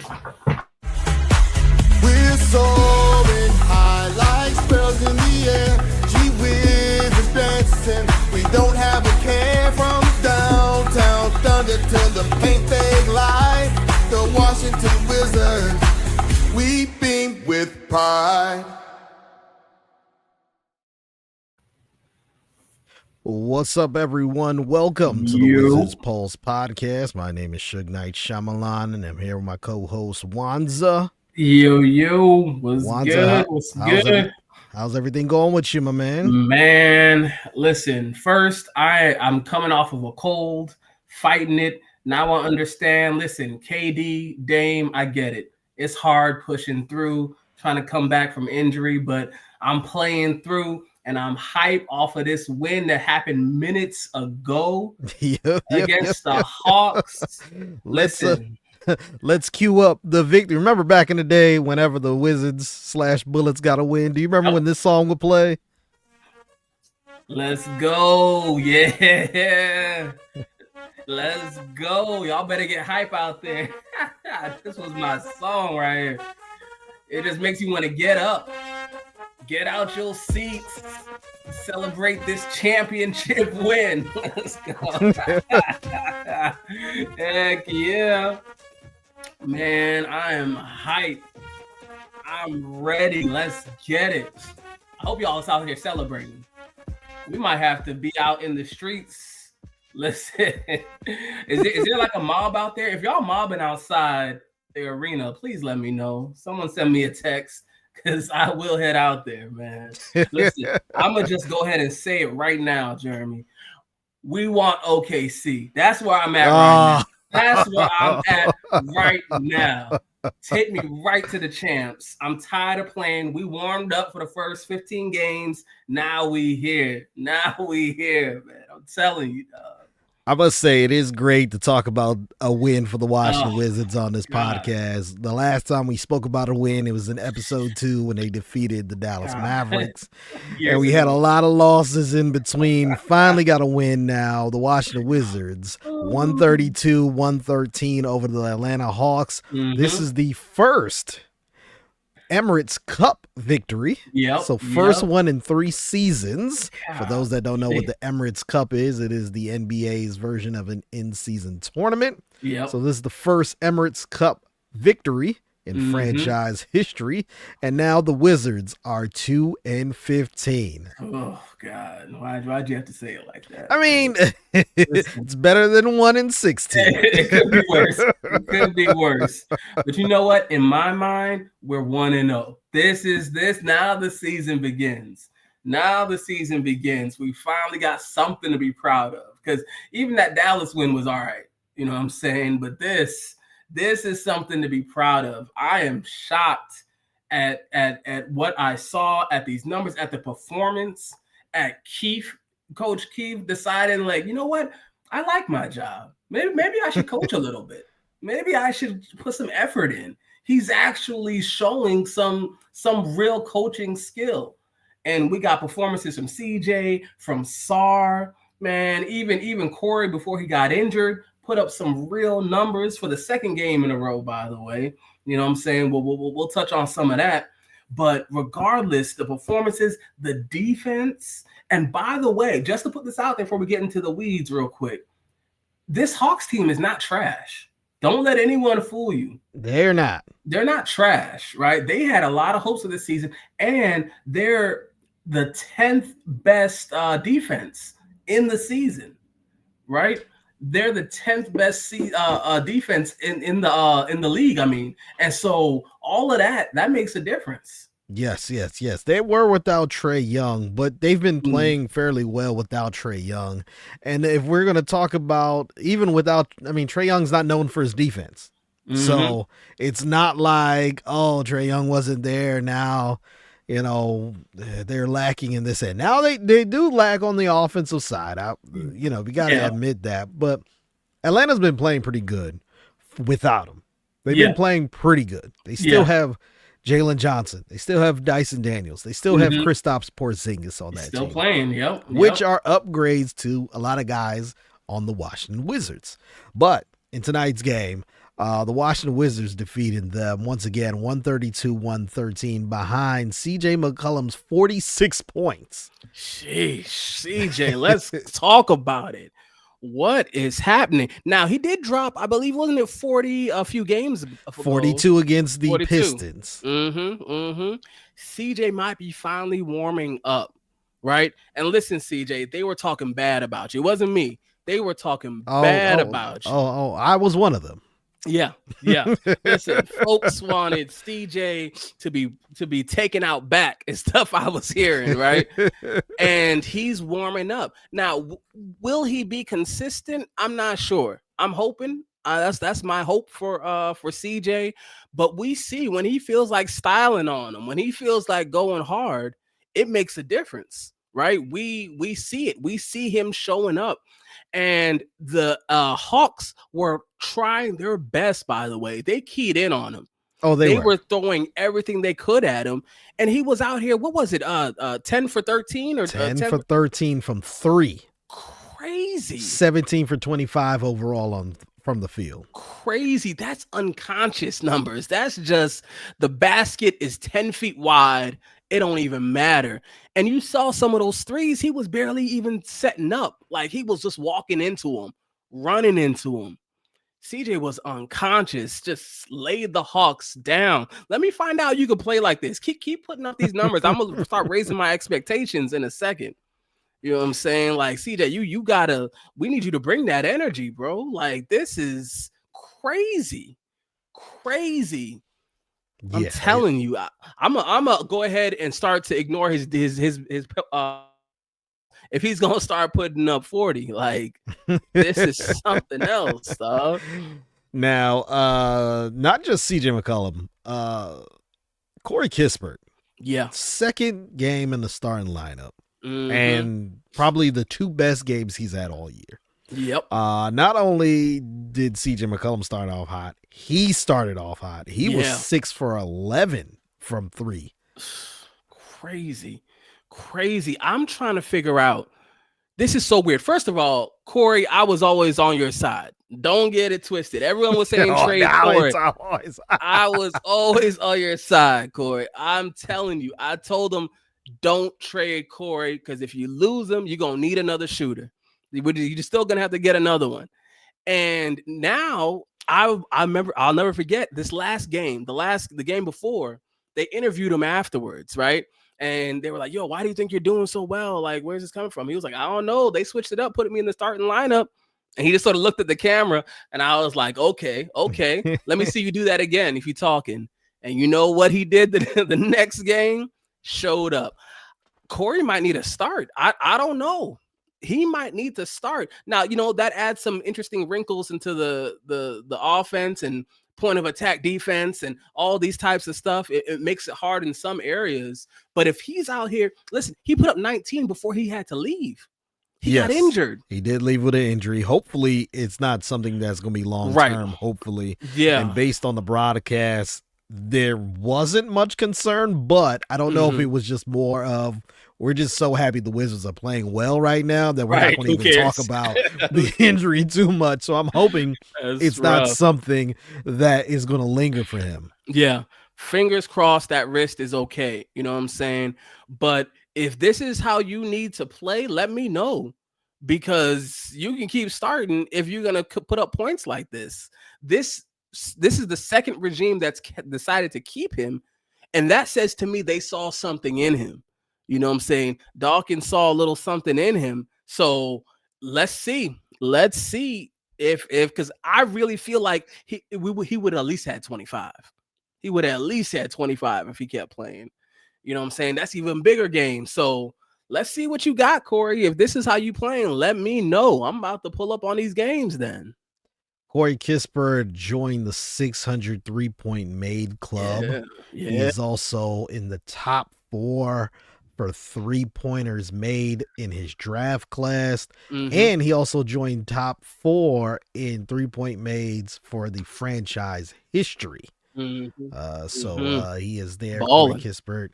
We're soaring high like sparrows in the air. Gee whiz is dancing. We don't have a care from downtown Thunder to the paint they light. The Washington Wizards, we beam with pride. What's up, everyone? Welcome to the Wizards Pulse podcast. My name is Suge Knight Shyamalan, and I'm here with my co-host Wanza. Yo, what's Wanza, good? What's good? How's everything going with you, my man? Man, listen, first, I'm coming off of a cold, fighting it. Now I understand. Listen, KD, Dame, I get it. It's hard pushing through, trying to come back from injury, but I'm playing through. And I'm hyped off of this win that happened minutes ago against the Hawks. Listen. Let's cue up the victory. Remember back in the day, whenever the Wizards / Bullets got a win, do you remember when this song would play? Let's go. Yeah. Let's go. Y'all better get hype out there. This was my song right here. It just makes you want to get up. Get out your seats. Celebrate this championship win. Let's go. Heck yeah. Man, I am hyped. I'm ready. Let's get it. I hope y'all is out here celebrating. We might have to be out in the streets. Listen, is there like a mob out there? If y'all mobbing outside the arena, please let me know. Someone send me a text. Because I will head out there, man. Listen, I'm going to just go ahead and say it right now, Jeremy. We want OKC. That's where I'm at right now. That's where I'm at right now. Take me right to the champs. I'm tired of playing. We warmed up for the first 15 games. Now we here. Man. I'm telling you, dog. I must say, it is great to talk about a win for the Washington Wizards on this podcast. The last time we spoke about a win, it was in episode 2 when they defeated the Dallas Mavericks. And we had a lot of losses in between. Finally got a win now. The Washington Wizards, 132-113 over the Atlanta Hawks. This is the first Emirates Cup victory. So first one in 3 seasons. For those that don't know what the Emirates Cup is, it is the NBA's version of an in-season tournament. So this is the first Emirates Cup victory in franchise history. And now the Wizards are 2-15. Oh God. Why'd you have to say it like that? I mean, it's better than 1-16. It could be worse. It could be worse. But you know what? In my mind, we're 1-0. Now the season begins. We finally got something to be proud of. Because even that Dallas win was all right. You know what I'm saying? But this is something to be proud of. I am shocked at what I saw, at these numbers, at the performance, at Coach Keith deciding, like, you know what? I like my job. Maybe I should coach a little bit. Maybe I should put some effort in. He's actually showing some real coaching skill. And we got performances from CJ, from Sar, man, even Corey before he got injured. Put up some real numbers for the second game in a row, by the way. You know what I'm saying? We'll touch on some of that. But regardless, the performances, the defense, and by the way, just to put this out there before we get into the weeds real quick, this Hawks team is not trash. Don't let anyone fool you. They're not. They're not trash, right? They had a lot of hopes of this season, and they're the 10th best defense in the season, right? They're the 10th best defense in the league. I mean, and so all of that makes a difference. Yes. They were without Tre Young, but they've been playing fairly well without Tre Young. And if we're going to talk about even without, I mean, Tre Young's not known for his defense. So it's not like, oh, Tre Young wasn't there. Now, you know, they're lacking in this end. Now they do lack on the offensive side. We got to admit that. But Atlanta's been playing pretty good without him. They've been playing pretty good. They still have Jalen Johnson. They still have Dyson Daniels. They still have Kristaps Porzingis on that team. Still playing, which are upgrades to a lot of guys on the Washington Wizards. But in tonight's game, The Washington Wizards defeated them once again, 132-113, behind CJ McCollum's 46 points. Sheesh, CJ, let's talk about it. What is happening? Now, he did drop, I believe, wasn't it 40 a few games ago? 42 against the 42. Pistons. CJ might be finally warming up, right? And listen, CJ, they were talking bad about you. It wasn't me. They were talking bad about you. I was one of them. Yeah. Listen, folks wanted CJ to be taken out back and stuff I was hearing, right? And he's warming up. Now, will he be consistent? I'm not sure. I'm hoping. That's my hope for CJ. But we see when he feels like styling on him, when he feels like going hard, it makes a difference, right? We see it. We see him showing up. And the Hawks were trying their best, by the way. They keyed in on him. Oh, they were throwing everything they could at him. And he was out here, what was it? 10 for 13 or 10 for 13 from 3. Crazy. 17 for 25 overall from the field. Crazy. That's unconscious numbers. That's just the basket is 10 feet wide. It don't even matter. And you saw some of those threes, he was barely even setting up. Like he was just walking into them, running into them. CJ was unconscious, just laid the Hawks down. Let me find out you can play like this. Keep putting up these numbers. I'm going to start raising my expectations in a second. You know what I'm saying? Like, CJ, you gotta, we need you to bring that energy, bro. Like, this is crazy. I'm telling you, I'm a go ahead and start to ignore his if he's gonna start putting up 40, like this is something else, dog. Now, not just CJ McCollum, Corey Kispert. Yeah, second game in the starting lineup, and probably the 2 best games he's had all year. Yep. Not only did CJ McCollum start off hot, he started off hot. He was 6 for 11 from 3. Crazy. I'm trying to figure out. This is so weird. First of all, Corey, I was always on your side. Don't get it twisted. Everyone was saying trade Corey. I was always on your side, Corey. I'm telling you. I told them don't trade Corey because if you lose him, you're gonna need another shooter. You're still gonna have to get another one. And now I remember, I'll never forget this last game, the game before, they interviewed him afterwards, right? And they were like, yo, why do you think you're doing so well? Like, where's this coming from? He was like, I don't know. They switched it up, put me in the starting lineup. And he just sort of looked at the camera and I was like, okay, let me see you do that again if you're talking. And you know what he did the next game? Showed up. Corey might need a start. I don't know. He might need to start. Now, you know, that adds some interesting wrinkles into the offense and point of attack defense and all these types of stuff. It makes it hard in some areas. But if he's out here, listen, he put up 19 before he had to leave. He got injured. He did leave with an injury. Hopefully it's not something that's going to be long-term, right. Hopefully. Yeah. And based on the broadcast, there wasn't much concern, but I don't know if it was just more of, we're just so happy the Wizards are playing well right now that we're not going to even talk about the injury too much. So I'm hoping it's not something that is going to linger for him. Yeah. Fingers crossed that wrist is okay. You know what I'm saying? But if this is how you need to play, let me know, because you can keep starting if you're going to put up points like this. This is the second regime that's decided to keep him. And that says to me, they saw something in him. You know what I'm saying? Dawkins saw a little something in him. So let's see if because I really feel like he would at least had 25. He would at least had 25 if he kept playing. You know what I'm saying? That's even bigger game. So let's see what you got, Corey. If this is how you playing, let me know. I'm about to pull up on these games then. Corey Kispert joined the 600 3-point made club. Yeah. He is also in the top 4 for 3-pointers made in his draft class. And he also joined top 4 in 3-point mades for the franchise history. He is there. Corey Kispert,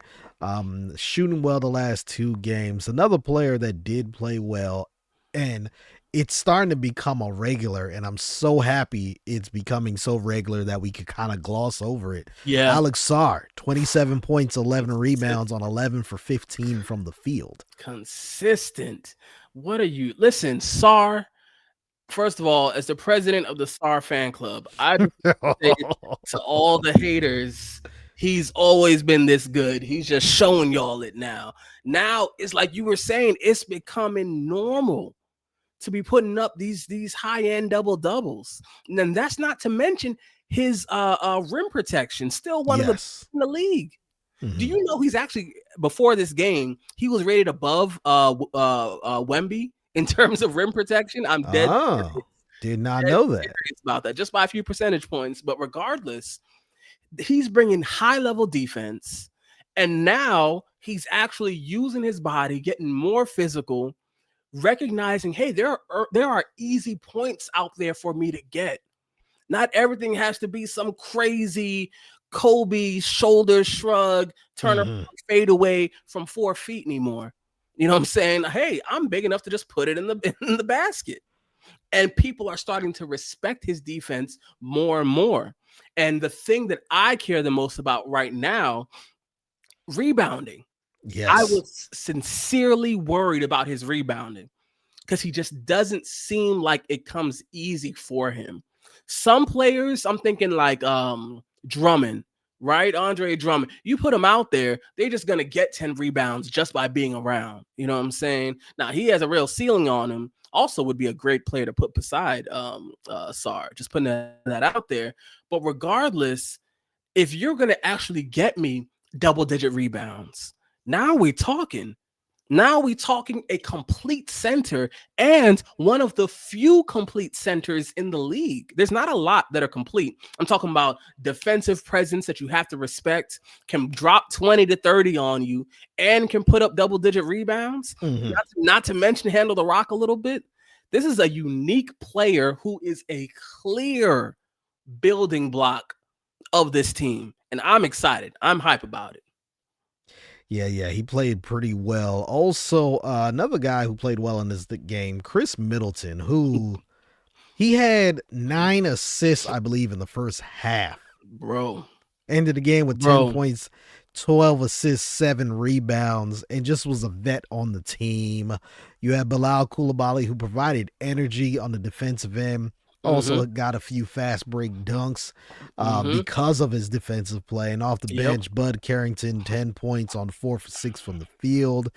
shooting well the last 2 games. Another player that did play well, and it's starting to become a regular, and I'm so happy it's becoming so regular that we could kind of gloss over it. Yeah. Alex Sarr, 27 points, 11 rebounds on 11 for 15 from the field. Consistent. What are you? Listen, Sarr, first of all, as the president of the Sarr fan club, I say to all the haters, he's always been this good. He's just showing y'all it now. Now it's like you were saying, it's becoming normal to be putting up these high-end double-doubles. And then that's not to mention his rim protection, still one of the best in the league. Mm-hmm. Do you know he's actually, before this game, he was rated above Wemby in terms of rim protection? I'm dead. Did not know that. About that, just by a few percentage points. But regardless, he's bringing high-level defense, and now he's actually using his body, getting more physical, recognizing, hey, there are easy points out there for me to get. Not everything has to be some crazy Kobe shoulder shrug, turn around, fade away from 4 feet anymore. You know what I'm saying? Hey, I'm big enough to just put it in the basket. And people are starting to respect his defense more and more. And the thing that I care the most about right now, rebounding. Yes. I was sincerely worried about his rebounding because he just doesn't seem like it comes easy for him. Some players, I'm thinking like Drummond, right? Andre Drummond. You put him out there, they're just going to get 10 rebounds just by being around. You know what I'm saying? Now, he has a real ceiling on him. Also would be a great player to put beside Sarr. Just putting that out there. But regardless, if you're going to actually get me double-digit rebounds, now we're talking a complete center and one of the few complete centers in the league. There's not a lot that are complete. I'm talking about defensive presence that you have to respect, can drop 20 to 30 on you, and can put up double-digit rebounds, not to mention handle the rock a little bit. This is a unique player who is a clear building block of this team, and I'm excited. I'm hype about it. Yeah, he played pretty well. Also, another guy who played well in this game, Chris Middleton, who he had 9 assists, I believe, in the first half. Bro. Ended the game with 10 points, 12 assists, 7 rebounds, and just was a vet on the team. You had Bilal Coulibaly, who provided energy on the defensive end. Also got a few fast break dunks because of his defensive play. And off the bench, Bud Carrington, 10 points on 4 for 6 from the field.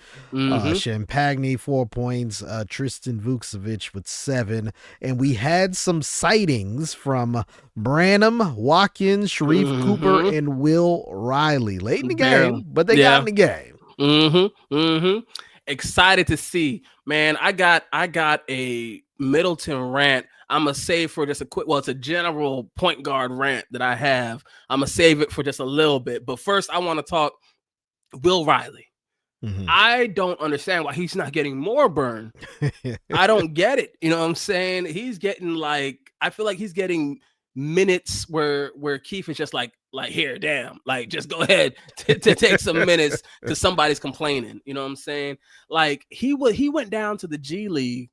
Champagne, 4 points. Tristan Vukcevic with 7. And we had some sightings from Branham, Watkins, Sharif Cooper, and Will Riley. Late in the game, but they got in the game. Excited to see. Man, I got a Middleton rant. I'm going to save for just a quick, it's a general point guard rant that I have. I'm going to save it for just a little bit. But first, I want to talk Will Riley. I don't understand why he's not getting more burn. I don't get it. You know what I'm saying? He's getting I feel like he's getting minutes where Keith is just like here, damn, just go ahead to take some minutes because somebody's complaining. You know what I'm saying? He went down to the G League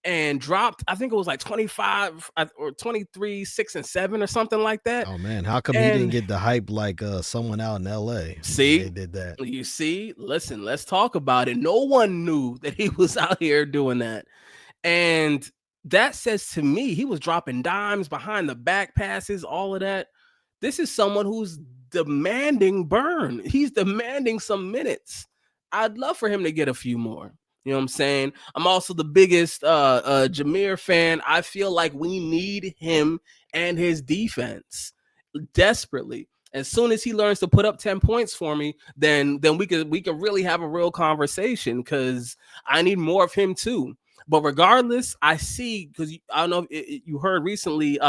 and dropped, I think it was 25 or 23, 6 and 7 or something like that. Oh man, how come he didn't get the hype like someone out in LA? See, they did that. You see, listen, let's talk about it. No one knew that he was out here doing that. And that says to me, he was dropping dimes behind the back passes, all of that. This is someone who's demanding burn. He's demanding some minutes. I'd love for him to get a few more. You know what I'm saying? I'm also the biggest Jameer fan. I feel like we need him and his defense desperately. As soon as he learns to put up 10 points for me, then we could really have a real conversation because I need more of him too. But regardless, I see, because I don't know if you heard recently,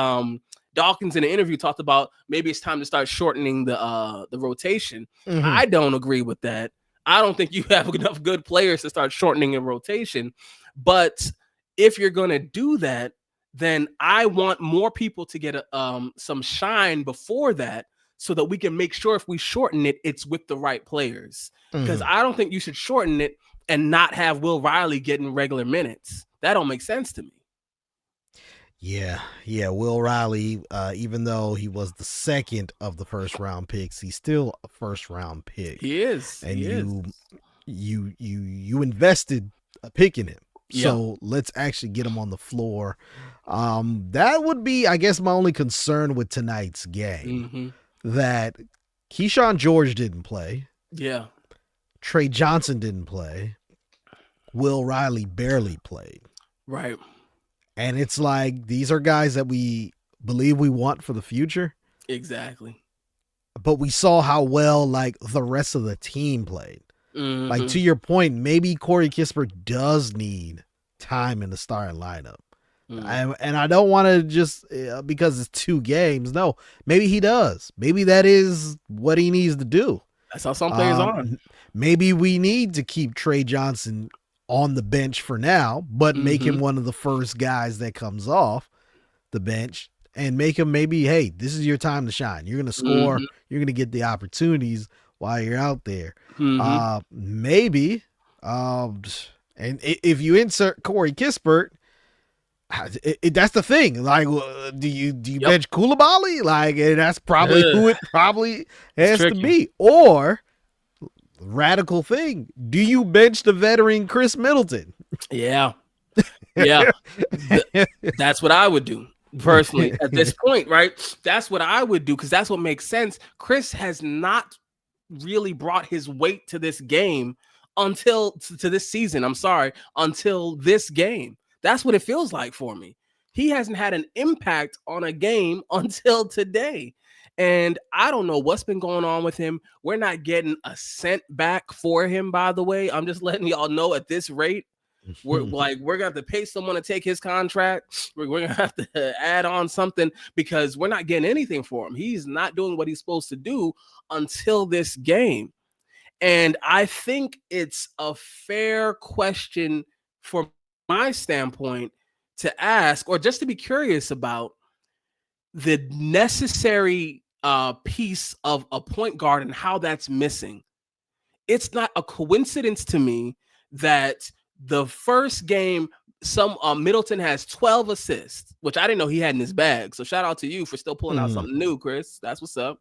Dawkins in an interview talked about maybe it's time to start shortening the rotation. I don't agree with that. I don't think you have enough good players to start shortening a rotation. But if you're going to do that, then I want more people to get some shine before that so that we can make sure if we shorten it, it's with the right players. Because I don't think you should shorten it and not have Will Riley getting regular minutes. That don't make sense to me. Yeah. Will Riley, even though he was the second of the first round picks, he's still a first round pick. He is. And he is. you invested a pick in him. So let's actually get him on the floor. That would be, I guess, my only concern with tonight's game. That Keyshawn George didn't play. Yeah. Tre Johnson didn't play. Will Riley barely played. Right. And it's like, these are guys that we believe we want for the future. Exactly. But we saw how well, like, the rest of the team played. Like, to your point, maybe Corey Kispert does need time in the starting lineup. And I don't want to just, because it's 2 games. No, maybe he does. Maybe that is what he needs to do. That's how some players are. Maybe we need to keep Tre Johnson on the bench for now, but make him one of the first guys that comes off the bench and make him maybe, hey, this is your time to shine. You're going to score. You're going to get the opportunities while you're out there. Maybe. And if you insert Corey Kispert, that's the thing. Like, do you bench Koulibaly? Like, and that's probably who it probably has to be. Or, radical thing, do you bench the veteran Chris Middleton? Yeah. That's what I would do personally at this point, right? That's what I would do, because that's what makes sense. Chris has not really brought his weight to this game until this season. I'm sorry, until this game. That's what it feels like for me. He hasn't had an impact on a game until today. And I don't know what's been going on with him. We're not getting a cent back for him, by the way. I'm just letting y'all know at this rate, we're going to have to pay someone to take his contract. We're going to have to add on something, because we're not getting anything for him. He's not doing what he's supposed to do until this game. And I think it's a fair question from my standpoint to ask, or just to be curious about, the necessary piece of a point guard and how that's missing. It's not a coincidence to me that the first game, Middleton has 12 assists, which I didn't know he had in his bag. So shout out to you for still pulling out something new, Chris. That's what's up.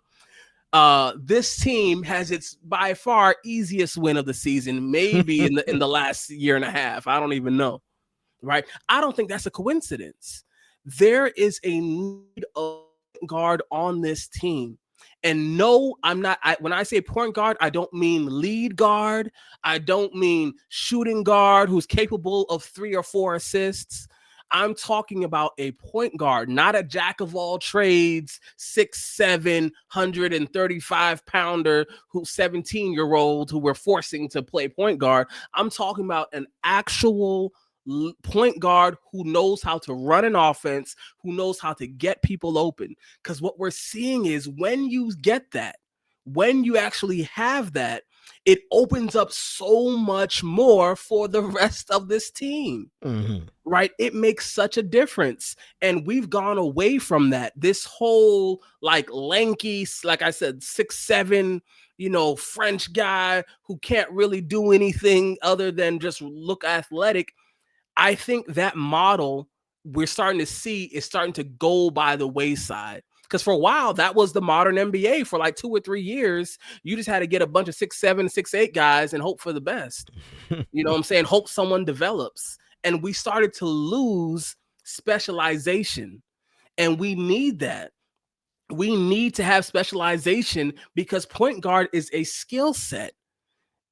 This team has its by far easiest win of the season, maybe in the last year and a half. I don't even know. Right? I don't think that's a coincidence. There is a need of guard on this team. And no, I'm not. When I say point guard, I don't mean lead guard. I don't mean shooting guard who's capable of 3 or 4 assists. I'm talking about a point guard, not a jack of all trades, 6'7", 135-pounder, who's 17-year-old who we're forcing to play point guard. I'm talking about an actual point guard who knows how to run an offense, who knows how to get people open. Because what we're seeing is, when you get that, when you actually have that, it opens up so much more for the rest of this team, right? It makes such a difference. And we've gone away from that. This whole like lanky, like I said, 6'7", French guy who can't really do anything other than just look athletic. I think that model we're starting to see is starting to go by the wayside. Because for a while, that was the modern NBA. For like 2 or 3 years, you just had to get a bunch of 6'7", 6'8" guys and hope for the best. You know what I'm saying? Hope someone develops. And we started to lose specialization. And we need that. We need to have specialization, because point guard is a skill set.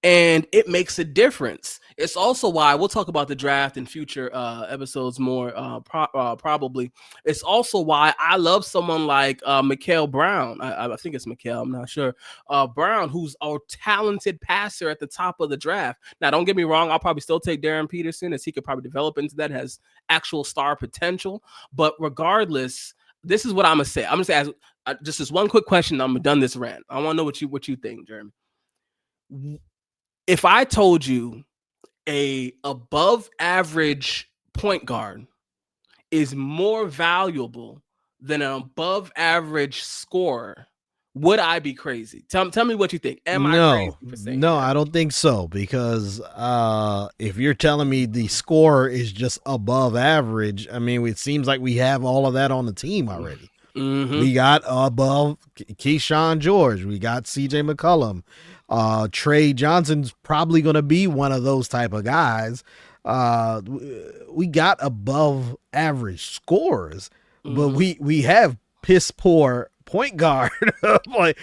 And it makes a difference. It's also why we'll talk about the draft in future episodes more, probably. It's also why I love someone like McCall Brown. I think it's McCall. I'm not sure. Brown, who's a talented passer at the top of the draft. Now, don't get me wrong. I'll probably still take Darren Peterson, as he could probably develop into that, has actual star potential. But regardless, this is what I'm going to say. I'm going to say just this one quick question. I'm done this rant. I want to know what you think, Jeremy. If I told you a above average point guard is more valuable than an above average scorer, Would I be crazy? Tell me what you think. Am I crazy for saying no, that? I don't think so, because if you're telling me the score is just above average, I mean, it seems like we have all of that on the team already. Mm-hmm. We got above Keyshawn George. We got CJ McCollum. Tre Johnson's probably going to be one of those type of guys. We got above average scores, but we have piss poor point guard or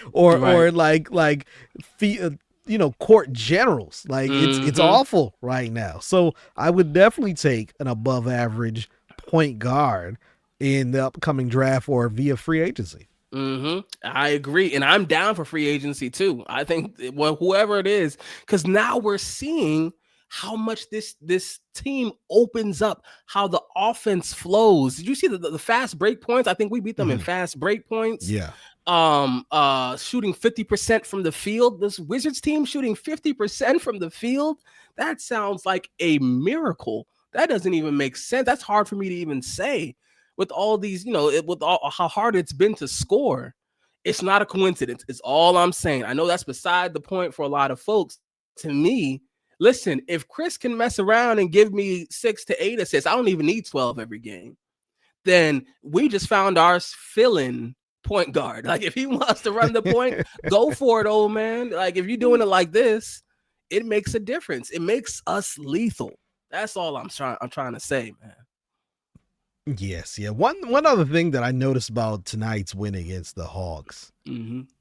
court generals. Like it's awful right now. So I would definitely take an above average point guard in the upcoming draft or via free agency. I agree, and I'm down for free agency too. I think whoever it is, because now we're seeing how much this team opens up, how the offense flows. Did you see the fast break points? I think we beat them in fast break points. Yeah. Shooting 50% from the field. This Wizards team shooting 50% from the field. That sounds like a miracle. That doesn't even make sense. That's hard for me to even say. With all these, with all how hard it's been to score, it's not a coincidence. It's all I'm saying. I know that's beside the point for a lot of folks. To me, listen, if Chris can mess around and give me 6 to 8 assists, I don't even need 12 every game. Then we just found our fill-in point guard. Like if he wants to run the point, go for it, old man. Like if you're doing it like this, it makes a difference. It makes us lethal. That's all I'm trying to say, man. Yes, yeah. One other thing that I noticed about tonight's win against the Hawks,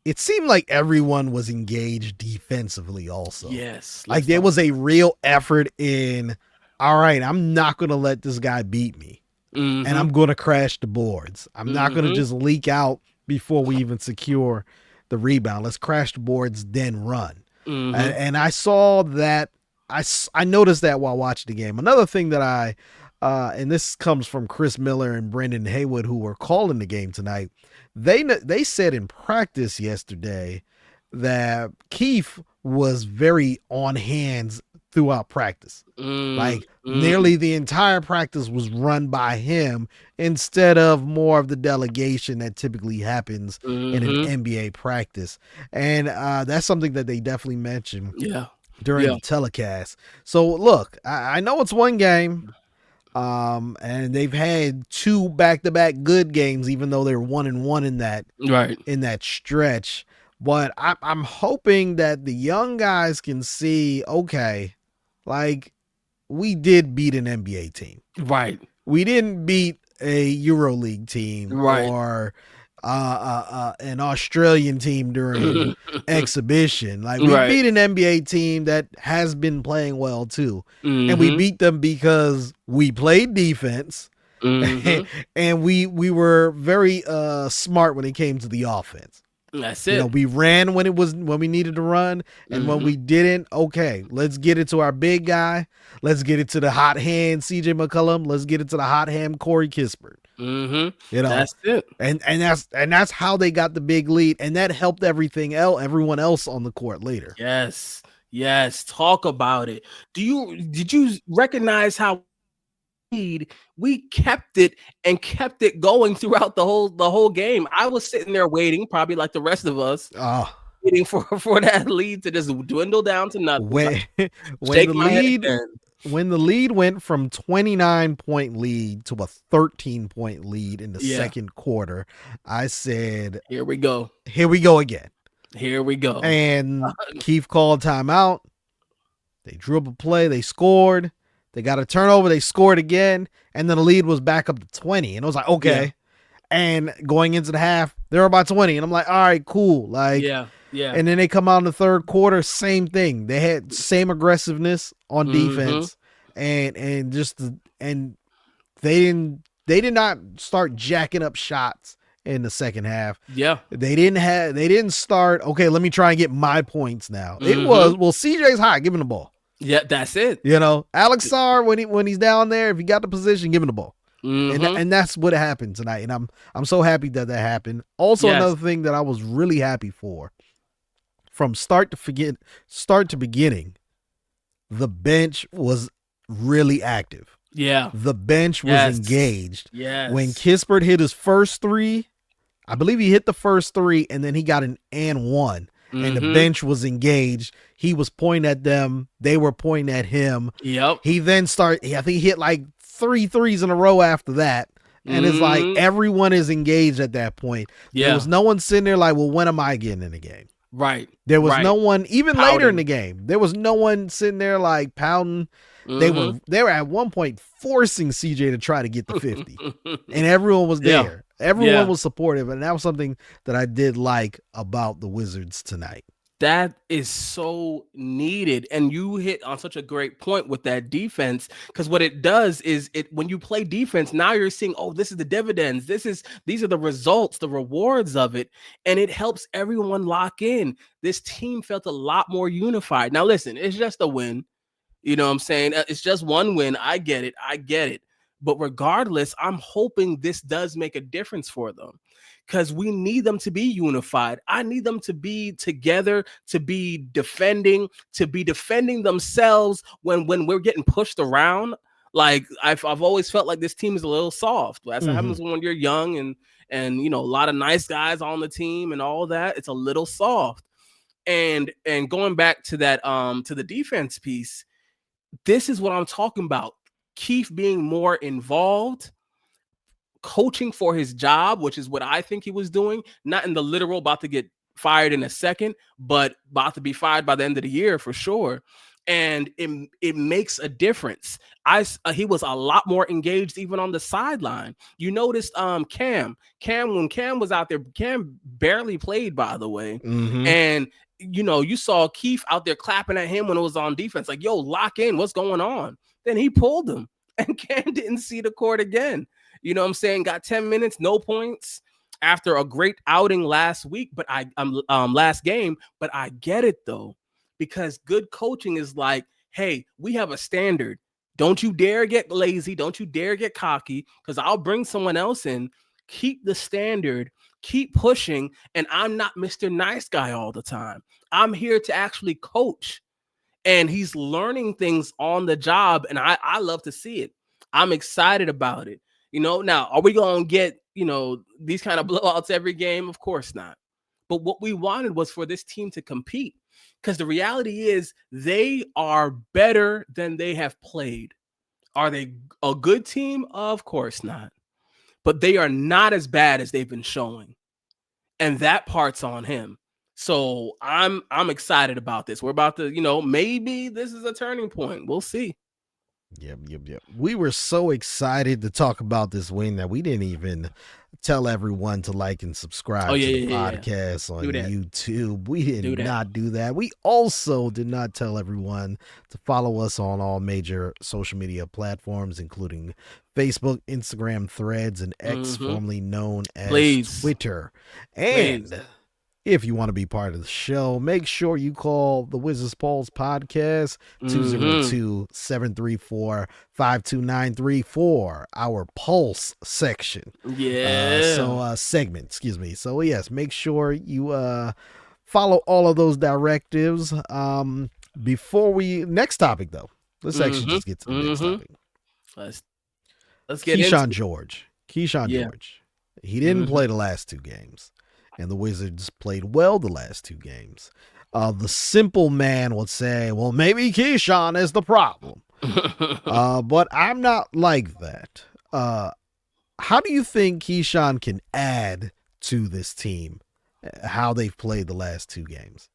it seemed like everyone was engaged defensively also. Yes. Like there was a real effort in, all right, I'm not going to let this guy beat me, and I'm going to crash the boards. I'm not going to just leak out before we even secure the rebound. Let's crash the boards, then run. And I saw that, I noticed that while watching the game. Another thing that and this comes from Chris Miller and Brendan Haywood, who were calling the game tonight. They said in practice yesterday that Keith was very on hands throughout practice. Nearly the entire practice was run by him instead of more of the delegation that typically happens in an NBA practice. And that's something that they definitely mentioned during the telecast. So look, I know it's one game. And they've had 2 back-to-back good games, even though they're 1-1 in that stretch. But I'm hoping that the young guys can see, okay, like we did beat an NBA team, right? We didn't beat a EuroLeague team, right? Or an Australian team during exhibition. Like we beat an NBA team that has been playing well too. And we beat them because we played defense and we were very smart when it came to the offense. That's it. We ran when we needed to run, and when we didn't, okay, let's get it to our big guy. Let's get it to the hot hand CJ McCollum. Let's get it to the hot hand Corey Kispert. That's it. And that's how they got the big lead, and that helped everyone else on the court later. Yes. Talk about it. Did you recognize how we kept it going throughout the whole game? I was sitting there waiting, probably like the rest of us, waiting for that lead to just dwindle down to nothing. When the lead went from 29-point lead to a 13-point lead in the second quarter, I said, here we go again. Here we go. And Keith called timeout. They drew up a play. They scored. They got a turnover. They scored again. And then the lead was back up to 20. And I was like, okay. Yeah. And going into the half, they're about 20. And I'm like, all right, cool. Like, yeah. And then they come out in the third quarter, same thing. They had same aggressiveness on defense. And they did not start jacking up shots in the second half. Yeah. They didn't start, okay, let me try and get my points now. It was, well, CJ's hot, give him the ball. Yeah, that's it. Alex Sarr, when he's down there, if he got the position, give him the ball. And that's what happened tonight. And I'm so happy that happened. Also, another thing that I was really happy for, from start to beginning, the bench was really active. Yeah. The bench was engaged. Yes. When Kispert hit his first 3, I believe he hit the first 3 and then he got an and one. And the bench was engaged. He was pointing at them. They were pointing at him. Yep. He then I think he hit like 3 threes in a row after that. And it's like everyone is engaged at that point. Yeah. There was no one sitting there like, well, when am I getting in the game? Right. There was no one, even pouting. later in the game, there was no one sitting there like pouting. They were at one point forcing CJ to try to get the 50. And everyone was there. Everyone was supportive. And that was something that I did like about the Wizards tonight. That is so needed. And you hit on such a great point with that defense, because what it does is when you play defense, now you're seeing, oh, this is the dividends. These are the results, the rewards of it. And it helps everyone lock in. This team felt a lot more unified. Now, listen, it's just a win. You know what I'm saying? It's just one win. I get it. But regardless, I'm hoping this does make a difference for them, because we need them to be unified. I need them to be together, to be defending themselves when we're getting pushed around. Like I've always felt like this team is a little soft. That's what happens when you're young and you know, a lot of nice guys on the team and all that. It's a little soft. And going back to that to the defense piece, this is what I'm talking about. Keith being more involved, coaching for his job, which is what I think he was doing, not in the literal about to get fired in a second, but about to be fired by the end of the year for sure. And it makes a difference. He was a lot more engaged even on the sideline. You noticed Cam when Cam was out there, Cam barely played, by the way. And you know, you saw Keith out there clapping at him when it was on defense, like, yo, lock in, what's going on? Then he pulled him and Cam didn't see the court again. You know what I'm saying? Got 10 minutes, no points after a great outing last week, but last game. But I get it though, because good coaching is like, hey, we have a standard. Don't you dare get lazy. Don't you dare get cocky, because I'll bring someone else in. Keep the standard, keep pushing. And I'm not Mr. Nice Guy all the time. I'm here to actually coach. And he's learning things on the job. And I love to see it. I'm excited about it. You know, now, are we going to get, you know, these kind of blowouts every game? Of course not. But what we wanted was for this team to compete, because the reality is they are better than they have played. Are they a good team? Of course not. But they are not as bad as they've been showing. And that part's on him. So I'm excited about this. We're about to, you know, maybe this is a turning point. We'll see. Yep. We were so excited to talk about this win that we didn't even tell everyone to like and subscribe to the podcast on YouTube. We did not do that. We also did not tell everyone to follow us on all major social media platforms, including Facebook, Instagram, Threads, and X, formerly known as Twitter. And if you want to be part of the show, make sure you call the Wizards Pulse podcast 202-734-5293 for our Pulse section. Segment, excuse me. So yes, make sure you follow all of those directives. Before we next topic though, let's actually just get to the next topic. Let's get Keyshawn George. George. He didn't play the last 2 games. And the Wizards played well the last 2 games. The simple man would say, well, maybe Keyshawn is the problem. But I'm not like that. How do you think Keyshawn can add to this team, how they've played the last 2 games?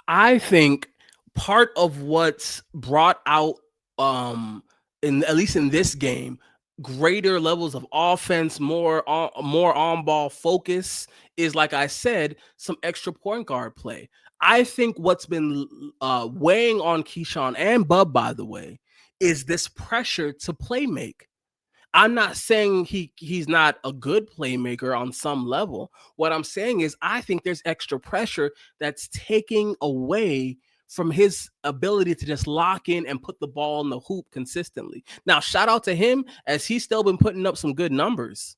I think part of what's brought out, at least in this game, greater levels of offense, more on ball focus, is, like I said, some extra point guard play. I think what's been weighing on Keyshawn and Bub, by the way, is this pressure to play make. I'm not saying he's not a good playmaker on some level. What I'm saying is I think there's extra pressure that's taking away from his ability to just lock in and put the ball in the hoop consistently. Now, shout out to him, as he's still been putting up some good numbers.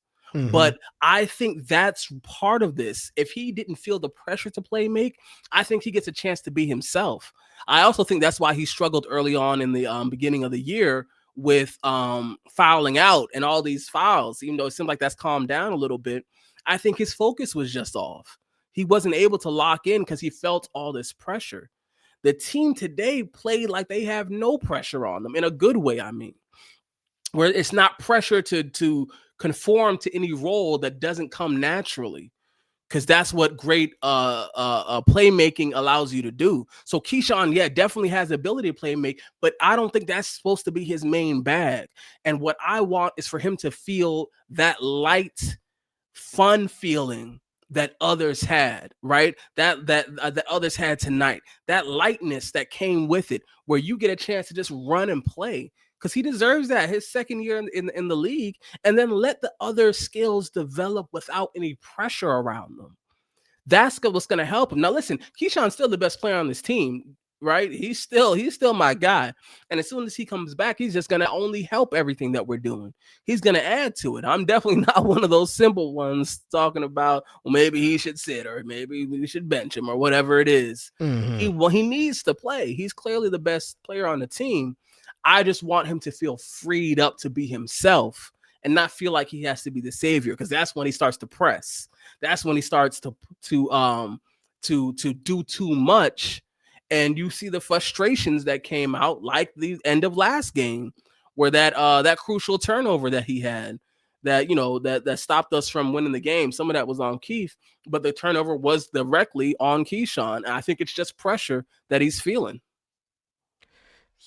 But I think that's part of this. If he didn't feel the pressure to play make, I think he gets a chance to be himself. I also think that's why he struggled early on in the beginning of the year with fouling out and all these fouls, even though it seemed like that's calmed down a little bit. I think his focus was just off. He wasn't able to lock in because he felt all this pressure. The team today played like they have no pressure on them, in a good way, I mean, where it's not pressure to conform to any role that doesn't come naturally, because that's what great playmaking allows you to do. So Keyshawn, yeah, definitely has the ability to play make, but I don't think that's supposed to be his main bag. And what I want is for him to feel that light, fun feeling that others had, right? That others had tonight. That lightness that came with it, where you get a chance to just run and play, because he deserves that, his second year in the league, and then let the other skills develop without any pressure around them. That's what's going to help him. Now, listen, Keyshawn's still the best player on this team, right? He's still my guy. And as soon as he comes back, he's just going to only help everything that we're doing. He's going to add to it. I'm definitely not one of those simple ones talking about, well, maybe he should sit, or maybe we should bench him, or whatever it is. He needs to play. He's clearly the best player on the team. I just want him to feel freed up to be himself and not feel like he has to be the savior, because that's when he starts to press. That's when he starts to do too much, and you see the frustrations that came out, like the end of last game, where that crucial turnover that he had, that stopped us from winning the game. Some of that was on Keith, but the turnover was directly on Keyshawn. And I think it's just pressure that he's feeling.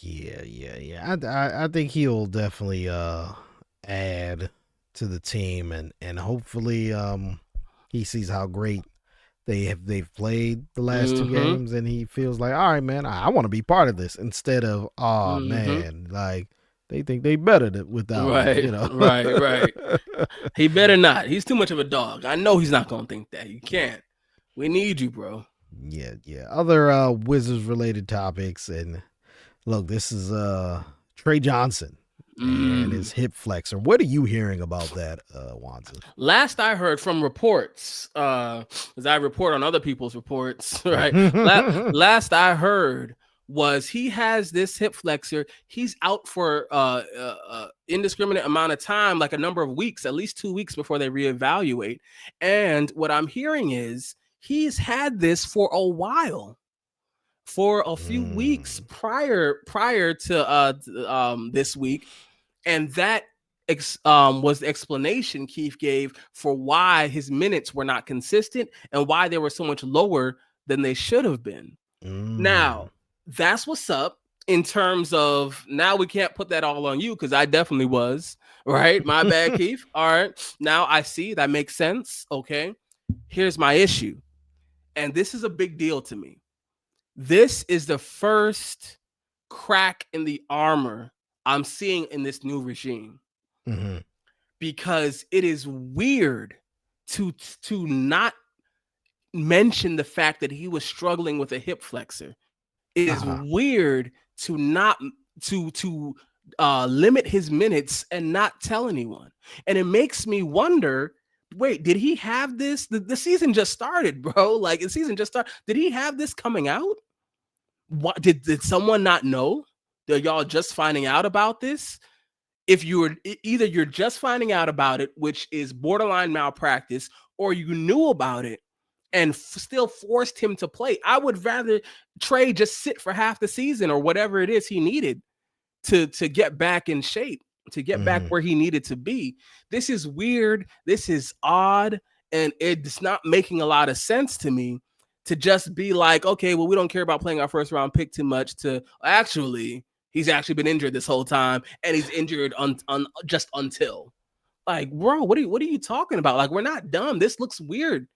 Yeah. I think he'll definitely add to the team, and hopefully he sees how great they've played the last two games, and he feels like, all right, man, I want to be part of this, instead of, man, like they think they better without me, you know. Right. He better not. He's too much of a dog. I know he's not gonna think that. He can't. We need you, bro. Yeah. Other Wizards related topics, and look, this is Tre Johnson and his hip flexor. What are you hearing about that, Wanza? Last I heard from reports, because I report on other people's reports, right? Last I heard was he has this hip flexor. He's out for indiscriminate amount of time, like a number of weeks, at least 2 weeks before they reevaluate. And what I'm hearing is he's had this for a while. For a few weeks prior to this week, and that was the explanation Keith gave for why his minutes were not consistent and why they were so much lower than they should have been. Now, that's what's up in terms of, now we can't put that all on you, because I definitely was, right? My bad, Keith. All right. Now I see that makes sense. Okay. Here's my issue. And this is a big deal to me. This is the first crack in the armor I'm seeing in this new regime, because it is weird to not mention the fact that he was struggling with a hip flexor. It is weird to not to limit his minutes and not tell anyone. And it makes me wonder, wait, did he have this? The season just started, bro. Like, the season just started. Did he have this coming out? What did someone not know? Are y'all just finding out about this? If you're either you're just finding out about it, which is borderline malpractice, or you knew about it and still forced him to play. I would rather Tre just sit for half the season, or whatever it is he needed to get back in shape, to get back where he needed to be. This is weird. This is odd. And it's not making a lot of sense to me to just be like, okay, well, we don't care about playing our first round pick too much, to actually, he's actually been injured this whole time, and he's injured just until. Like, bro, what are you talking about? Like, we're not dumb. This looks weird.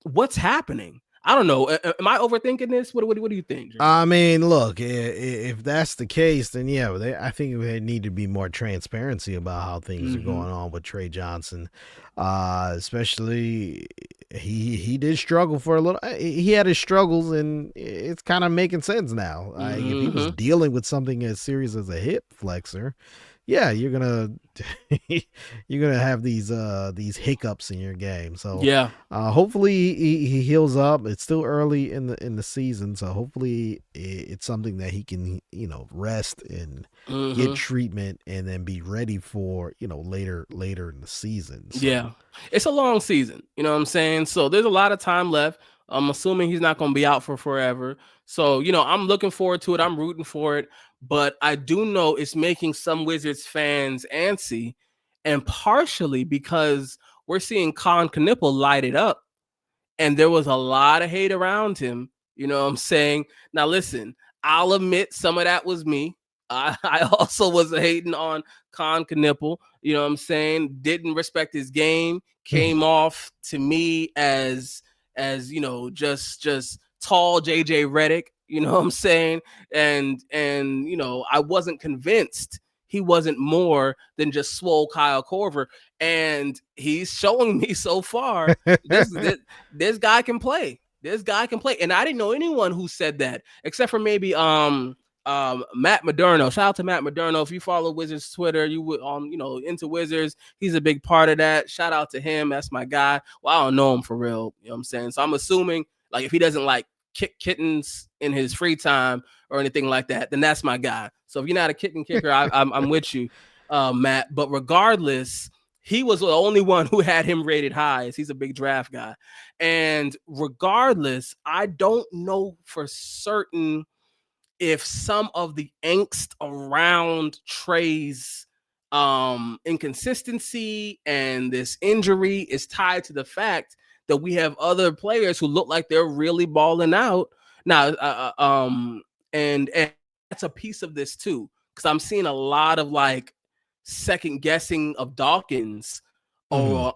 What's happening? I don't know. Am I overthinking this? What do you think, Drew? I mean, look, if that's the case, then yeah, I think there need to be more transparency about how things are going on with Tre Johnson. Especially, he did struggle for a little. He had his struggles, and it's kind of making sense now. Like, if he was dealing with something as serious as a hip flexor, yeah, you're gonna you're gonna have these hiccups in your game. So Yeah. hopefully he heals up. It's still early in the season, so hopefully it's something that he can rest and get treatment and then be ready for later in the season. So. Yeah, it's a long season. You know what I'm saying? So there's a lot of time left. I'm assuming he's not going to be out for forever. So, I'm looking forward to it. I'm rooting for it. But I do know it's making some Wizards fans antsy, and partially because we're seeing Colin Knippel light it up. And there was a lot of hate around him. You know what I'm saying? Now, listen, I'll admit some of that was me. I also was hating on Con Knippel. You know what I'm saying? Didn't respect his game. Came off to me as just tall JJ Redick. You know what I'm saying? And I wasn't convinced he wasn't more than just swole Kyle Korver. And he's showing me so far this guy can play. This guy can play. And I didn't know anyone who said that except for maybe Matt Moderno. Shout out to Matt Moderno. If you follow Wizards Twitter, you would into Wizards. He's a big part of that. Shout out to him. That's my guy. Well, I don't know him for real. You know what I'm saying? So I'm assuming like if he doesn't like kick kittens in his free time or anything like that, then that's my guy. So if you're not a kitten kicker, I'm with you, Matt. But regardless, he was the only one who had him rated high, as he's a big draft guy. And regardless, I don't know for certain if some of the angst around Tre's inconsistency and this injury is tied to the fact that we have other players who look like they're really balling out now. And that's a piece of this too, because I'm seeing a lot of like second guessing of Dawkins or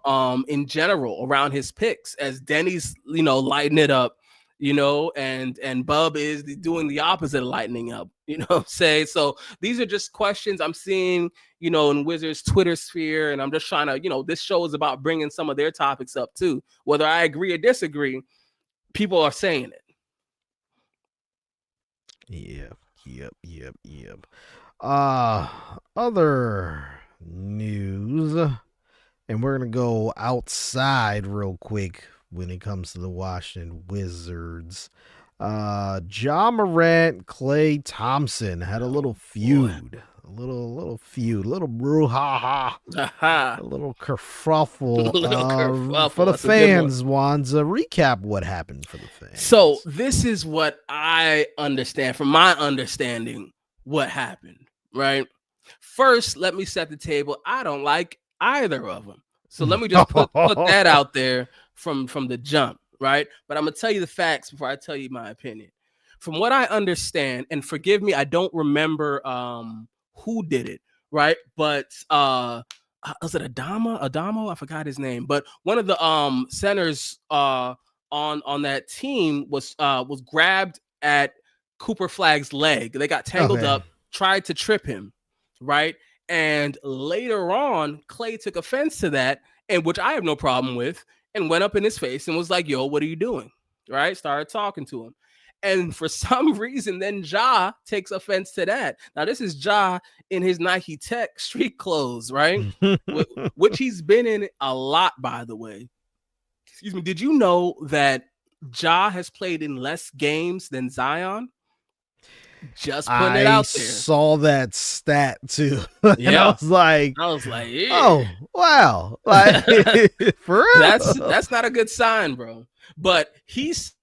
in general around his picks as Denny's lighting it up, and Bub is doing the opposite of lightening up, you know what I'm saying? So these are just questions I'm seeing, in Wizards Twitter sphere, and I'm just trying to, this show is about bringing some of their topics up too. Whether I agree or disagree, people are saying it. Yep. Other news, and we're gonna go outside real quick when it comes to the Washington Wizards. Ja Morant, Klay Thompson had a little feud. A little feud, a little brouhaha, a little kerfuffle, for the fans. Wanza, recap what happened for the fans. So this is what I understand from my understanding what happened, right? First, let me set the table. I don't like either of them. So let me just put that out there from the jump, right? But I'm going to tell you the facts before I tell you my opinion. From what I understand, and forgive me, I don't remember who did it, right? But was it Adamo? I forgot his name. But one of the centers on that team was grabbed at Cooper Flagg's leg. They got tangled up, tried to trip him, right? And later on, Klay took offense to that, and which I have no problem with, and went up in his face and was like, "Yo, what are you doing?" Right? Started talking to him. And for some reason, then Ja takes offense to that. Now, this is Ja in his Nike Tech street clothes, right? Which he's been in a lot, by the way. Excuse me. Did you know that Ja has played in less games than Zion? Just putting it out there. I saw that stat too. Yeah. I was like, yeah. Oh, wow. Like, for real? That's not a good sign, bro. But he's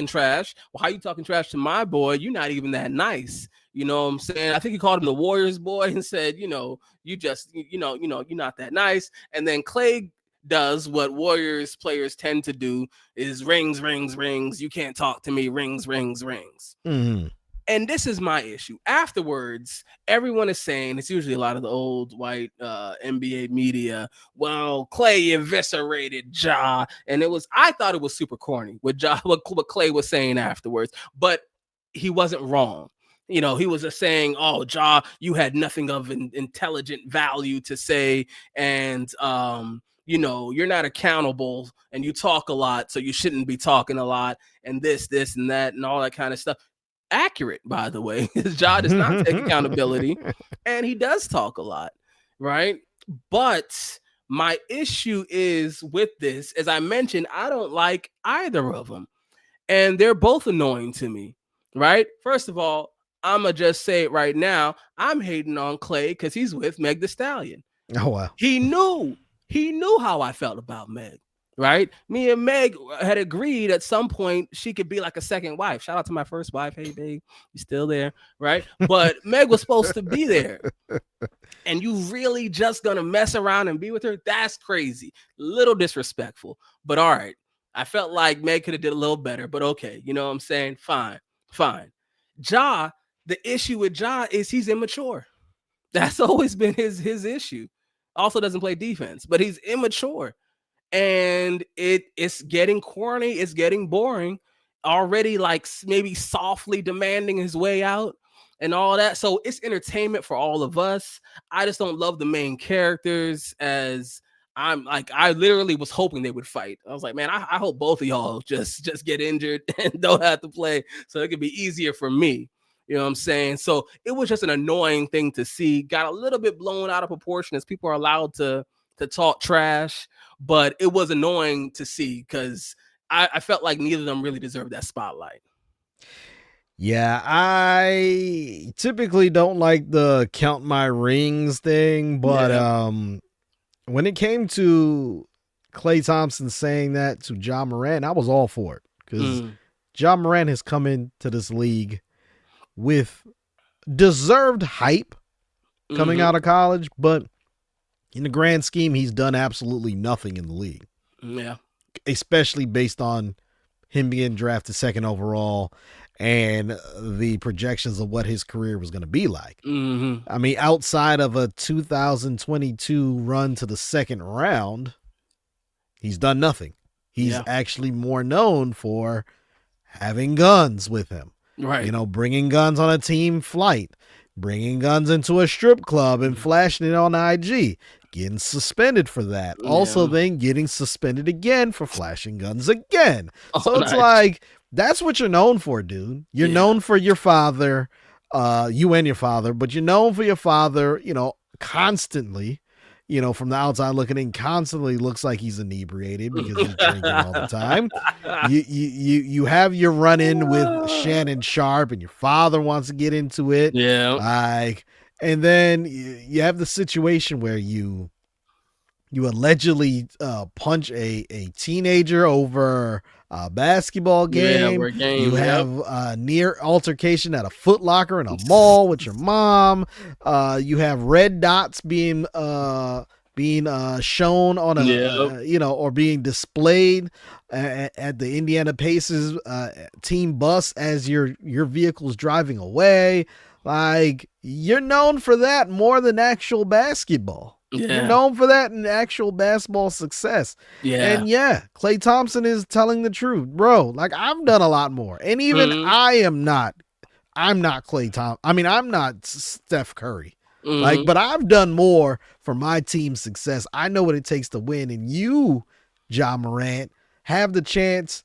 trash. Well, how you talking trash to my boy? You're not even that nice. You know what I'm saying? I think he called him the Warriors boy and said, you just, you're not that nice. And then Klay does what Warriors players tend to do is rings. You can't talk to me. Rings. Mm-hmm. And this is my issue. Afterwards, everyone is saying, it's usually a lot of the old white NBA media, well, Klay eviscerated Ja. And I thought it was super corny what Klay was saying afterwards, but he wasn't wrong. He was just saying, oh, Ja, you had nothing of an intelligent value to say. And, you're not accountable and you talk a lot, so you shouldn't be talking a lot and this and that and all that kind of stuff. accurate, by the way. His job does not take accountability, and he does talk a lot, right? But my issue is with this, as I mentioned, I don't like either of them, and they're both annoying to me, right? First of all, I'ma just say it right now. I'm hating on Clay because he's with Meg Thee Stallion. Oh wow. He knew how I felt about Meg, right? Me and Meg had agreed at some point she could be like a second wife. Shout out to my first wife. Hey, babe, you still there, right? But Meg was supposed to be there. And you really just gonna mess around and be with her? That's crazy. Little disrespectful. But all right. I felt like Meg could have did a little better, but okay. You know what I'm saying? Fine. Ja, the issue with Ja is he's immature. That's always been his issue. Also doesn't play defense, but he's immature. And it's getting corny, it's getting boring. Already like maybe softly demanding his way out and all that. So it's entertainment for all of us. I just don't love the main characters as I literally was hoping they would fight. I was like, man, I hope both of y'all just get injured and don't have to play so it could be easier for me. You know what I'm saying? So it was just an annoying thing to see. Got a little bit blown out of proportion as people are allowed to talk trash, but it was annoying to see because I felt like neither of them really deserved that spotlight. Yeah, I typically don't like the count my rings thing, but when it came to Klay Thompson saying that to Ja Morant, I was all for it because Ja Morant has come into this league with deserved hype coming out of college, but in the grand scheme, he's done absolutely nothing in the league. Yeah. Especially based on him being drafted second overall and the projections of what his career was going to be like. I mean, outside of a 2022 run to the second round, he's done nothing. He's actually more known for having guns with him. Right. You know, bringing guns on a team flight, bringing guns into a strip club and flashing it on IG, getting suspended for that. Yeah. Also then getting suspended again for flashing guns again. So it's like, that's what you're known for, dude. You're known for your father, you and your father, but you're known for your father, you know, constantly. You know, from the outside looking in, constantly looks like he's inebriated because he's drinking all the time. You have your run in with Shannon Sharp, and your father wants to get into it. Yeah, like, and then you have the situation where you allegedly punch a teenager over a basketball game. You have a near altercation at a Foot Locker in a mall with your mom. You have red dots being shown on a or being displayed at the Indiana Pacers team bus as your vehicle's driving away. Like, you're known for that more than actual basketball. You're known for that in actual basketball success. And Klay Thompson is telling the truth, bro. Like, I've done a lot more. And even I'm not Klay Thompson. I mean, I'm not Steph Curry. Like, but I've done more for my team's success. I know what it takes to win. And you, Ja Morant, have the chance.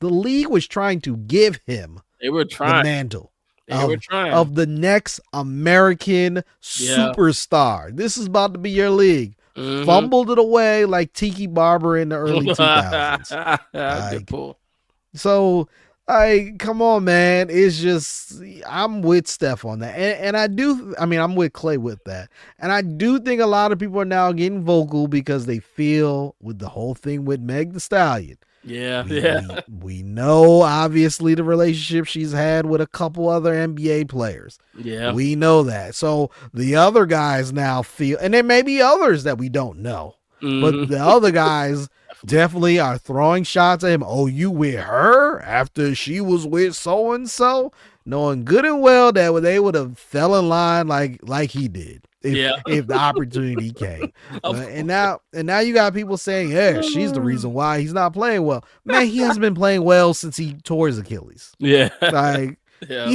The league was trying to give him the mantle. Of the next American superstar. This is about to be your league. Fumbled it away like Tiki Barber in the early 2000s. Like, so, come on, man. It's just, I'm with Steph on that. And I'm with Klay with that. And I do think a lot of people are now getting vocal because they feel with the whole thing with Meg Thee Stallion. We know, obviously, the relationship she's had with a couple other NBA players. We know that. So the other guys now feel, and there may be others that we don't know, but the other guys definitely are throwing shots at him. Oh, you with her after she was with so-and-so? Knowing good and well that they would have fell in line like he did. If the opportunity came. And now you got people saying, yeah, she's the reason why he's not playing well. Man, he hasn't been playing well since he tore his Achilles. He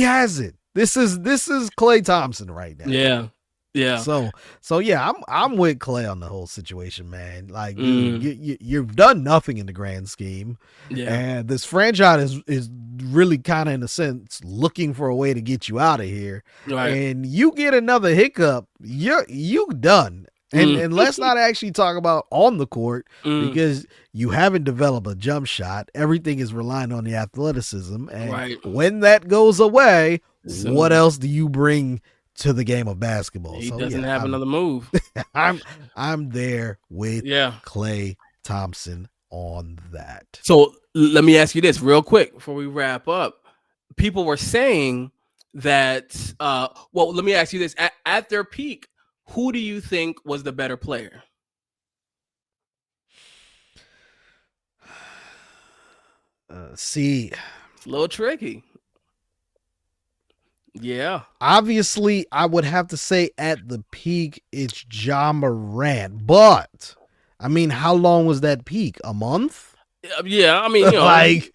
hasn't. This is Klay Thompson right now. Yeah. So yeah, I'm with Clay on the whole situation, man. Like, dude, you've done nothing in the grand scheme, Yeah. and this franchise is really kind of, in a sense, looking for a way to get you out of here. Right. And you get another hiccup, you done. And let's not actually talk about on the court, because you haven't developed a jump shot. Everything is relying on the athleticism, and when that goes away, what else do you bring to the game of basketball? He doesn't have another move. I'm there with Klay Thompson on that. So let me ask you this real quick before we wrap up. People were saying that, well, let me ask you this. At their peak, who do you think was the better player? See, it's a little tricky. Yeah. Obviously, I would have to say at the peak, it's Ja Morant. But, I mean, how long was that peak? A month? Yeah, I mean, you know, like,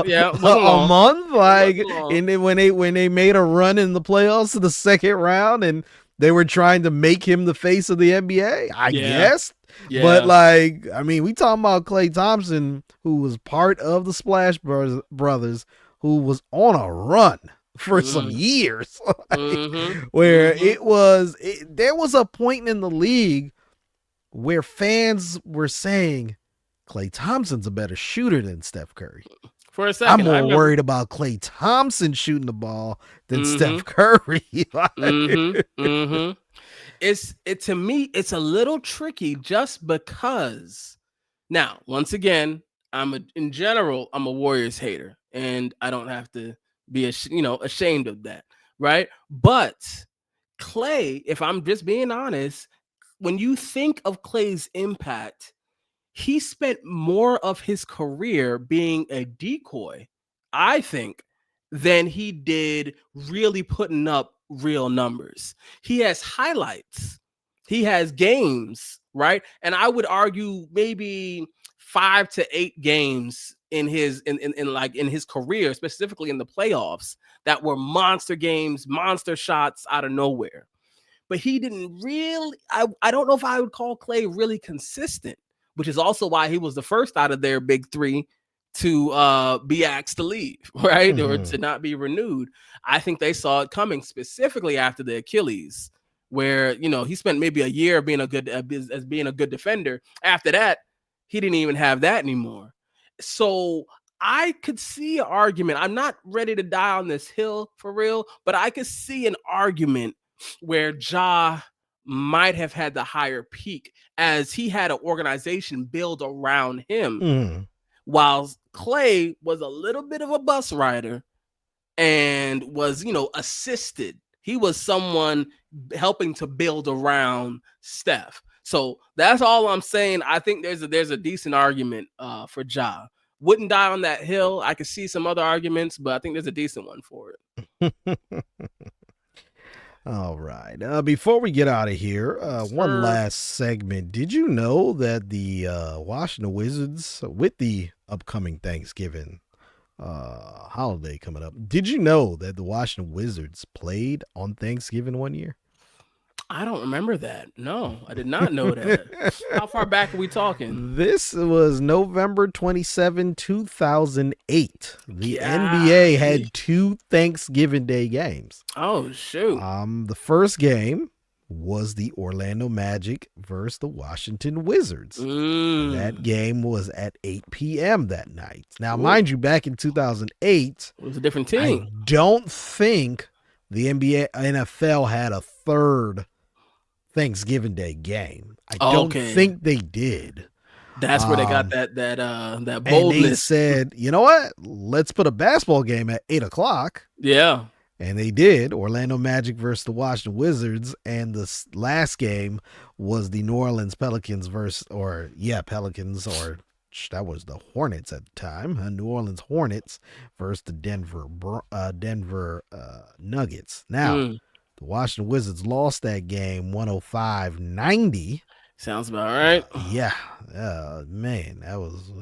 yeah, a month? Like, and then when they made a run in the playoffs to the second round, and they were trying to make him the face of the NBA, I guess. Yeah. But, like, I mean, we talking about Klay Thompson, who was part of the Splash Brothers, who was on a run for some years, where there was a point in the league where fans were saying Klay Thompson's a better shooter than Steph Curry. For a second, I'm more worried about Klay Thompson shooting the ball than Steph Curry. To me, it's a little tricky just because. Now, once again, in general, I'm a Warriors hater, and I don't have to be ashamed of that, right? But Klay, if I'm just being honest, when you think of Klay's impact, he spent more of his career being a decoy, I think, than he did really putting up real numbers. He has highlights. He has games, right? And I would argue maybe 5 to 8 games in his career, specifically in the playoffs, that were monster games, monster shots out of nowhere. But he didn't really, I don't know if I would call Klay really consistent, which is also why he was the first out of their big three to be asked to leave, right? Or to not be renewed. I think they saw it coming, specifically after the Achilles, where, he spent maybe a year being a good defender. After that, he didn't even have that anymore. So I could see an argument. I'm not ready to die on this hill for real, but I could see an argument where Ja might have had the higher peak, as he had an organization build around him, while Klay was a little bit of a bus rider and was, assisted. He was someone helping to build around Steph. So that's all I'm saying. I think there's a decent argument for Ja. Wouldn't die on that hill. I could see some other arguments, but I think there's a decent one for it. All right. Before we get out of here, one last segment. Did you know that the Washington Wizards, with the upcoming Thanksgiving holiday coming up, did you know that the Washington Wizards played on Thanksgiving one year? I don't remember that. No, I did not know that. How far back are we talking? This was November 27, 2008. The NBA had 2 Thanksgiving Day games. Oh, shoot. The first game was the Orlando Magic versus the Washington Wizards. That game was at 8 p.m. that night. Now, mind you, back in 2008, it was a different team. I don't think the NFL had a third Thanksgiving Day game. I don't think they did. That's where they got that boldness. And they said, you know what? Let's put a basketball game at 8:00. Yeah. And they did. Orlando Magic versus the Washington Wizards. And the last game was the New Orleans Pelicans Pelicans, or that was the Hornets at the time. New Orleans Hornets versus the Denver Nuggets. Now, the Washington Wizards lost that game 105-90. Sounds about right. Man, that was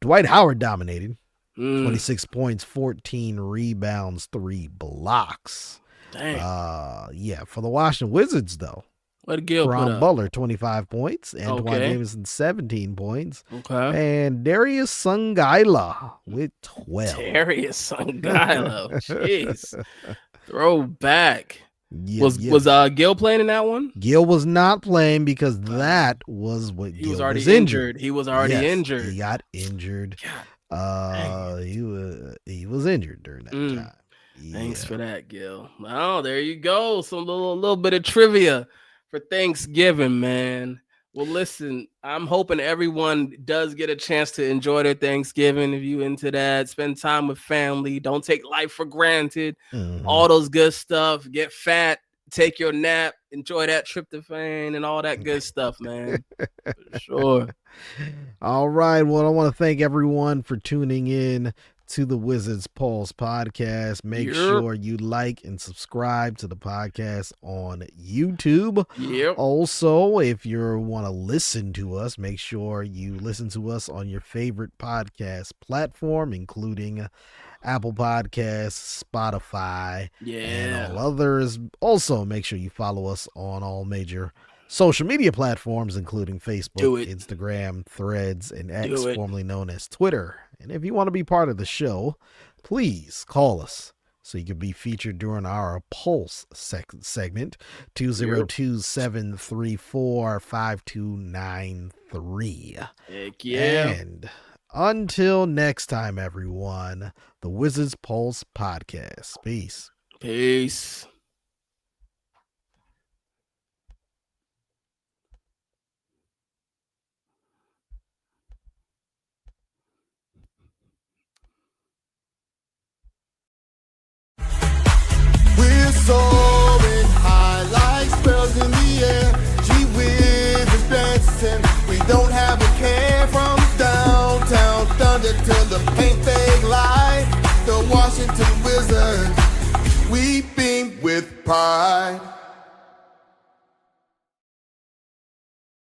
Dwight Howard dominated. 26 points, 14 rebounds, 3 blocks. Dang. Yeah, for the Washington Wizards, though, What did Gil put Ron up? Butler, 25 points. Antoine Okay. Davidson, 17 points. Okay. And Darius Sungaila with 12. Darius Sungilo. Jeez. Throwback. Yeah, Was Gil playing in that one? Gil was not playing because that was what He Gil was already injured. He was already injured. He got injured. God, He was injured during that time. Thanks for that, Gil. Oh, there you go. Some little bit of trivia for Thanksgiving, man. Well, listen, I'm hoping everyone does get a chance to enjoy their Thanksgiving. If you into that, spend time with family. Don't take life for granted. All those good stuff. Get fat. Take your nap. Enjoy that tryptophan and all that good stuff, man. For sure. All right. Well, I want to thank everyone for tuning in to the Wizards Pulse podcast. Make sure you like and subscribe to the podcast on YouTube. Also, if you want to listen to us, make sure you listen to us on your favorite podcast platform, including Apple Podcasts, Spotify, and all others. Also, make sure you follow us on all major social media platforms, including Facebook, Instagram, Threads, and X, formerly known as Twitter. And if you want to be part of the show, please call us so you can be featured during our Pulse segment, 202-734-5293. Heck yeah. And until next time, everyone, the Wizards Pulse podcast. Peace. Peace.